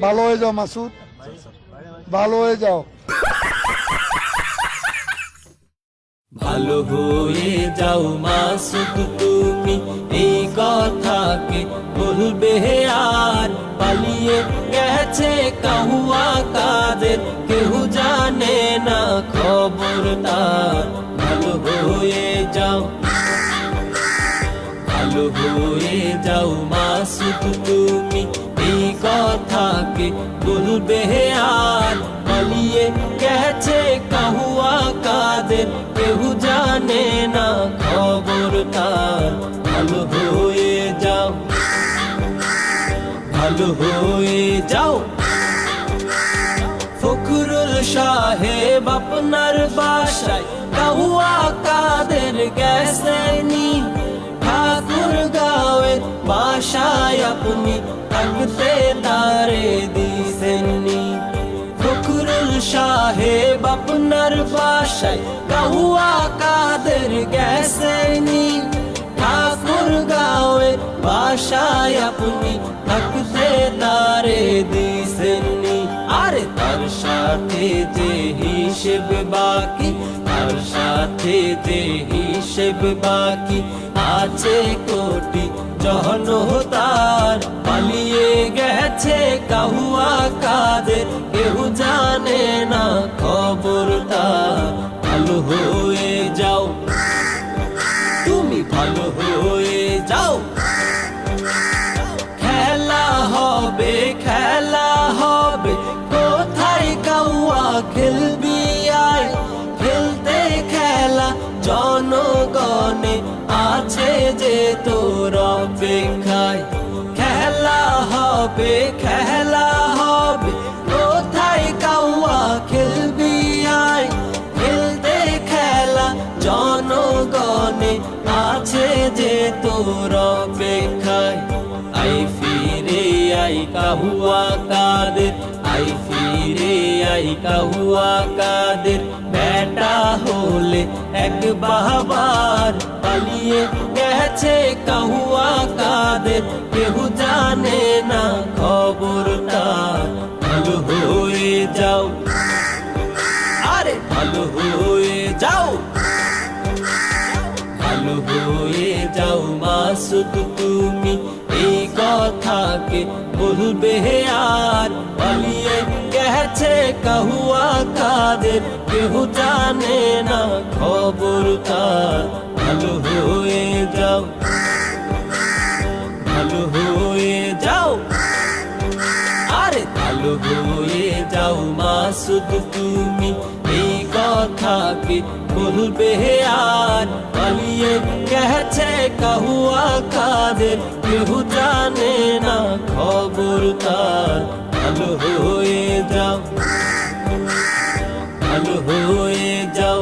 ভালো হয়ে যাও মাসুদ, ভালো হয়ে যাও। ভালো হয়ে যাও মাসুদ তুমি, এই কথাকে বলবে আর। পালিয়ে গেছে কাহুয়া কাদের, কেউ জানে না খবর তার। ভালো হয়ে যাও, ভালো হয়ে যাও মাসুদ তুমি, এই কথাকে বলবে আর। পালিয়ে গেছে কাহুয়া কাদের, কেউ জানে না খবর তার। ভালো হয়ে যাও, ভালো হয়ে যাও। ফখরুল সাহেব আপনার বাসায় কাহুয়া কাদের গেছেনি, ঠাকুর গাঁয়ের বাসায় আপনি থাকতে তারে দিছেননি। ফখরুল সাহেব আপনার বাসায় কাহুয়া কাদের গেছেনি, ঠাকুর গাঁয়ের বাসায় আপনি থাকতে তারে দিছেননি। আরে তার সাথে যে হিসেব বাকি, তার সাথে যে হিসেব বাকি আছে কোটি জনতার। পালিয়ে গেছে কাহুয়া কাদের, কেউ জানে না খবর তার। ভালো হয়ে যাও তুমি, ভালো হয়ে যাও। খেলা হবে, খেলা হবে, কোথায় কাহুয়া খেলবি আয়। খেলতে খেলা জনগণে আছে যে তোর অপেক্ষায়। খেলা হবে, খেলা হবে, কোথায় কাহুয়া খেলবি আয়। খেলতে খেলা জনগণে আছে যে তোর অপেক্ষায়। আই ফিরে আই কাহুয়া কাদের, আই ফিরে আই কাহুয়া কাদের। বেটা হলে এক বাবার, পালিয়ে গেছে কাহুয়া কাদের, কেউ জানে না খবর তার। ভালো হয়ে যাও, আরে ভালো হয়ে যাও, ভালো হয়ে যাও মাসুদ তুমি, এই কথাকে বলবে আর। পালিয়ে গেছে কাহুয়া কাদের, কেউ জানে না খবর তার। ভালো হয়ে যাও, ভালো হয়ে যাও, আরে ভালো হয়ে যাও মাসুদ তুমি, এই কথাকে বলবে আর। পালিয়ে গেছে কাহুয়া কাদের, কেউ জানে না খবর তার। ভালো হয়ে যাও, ভালো হয়ে যাও।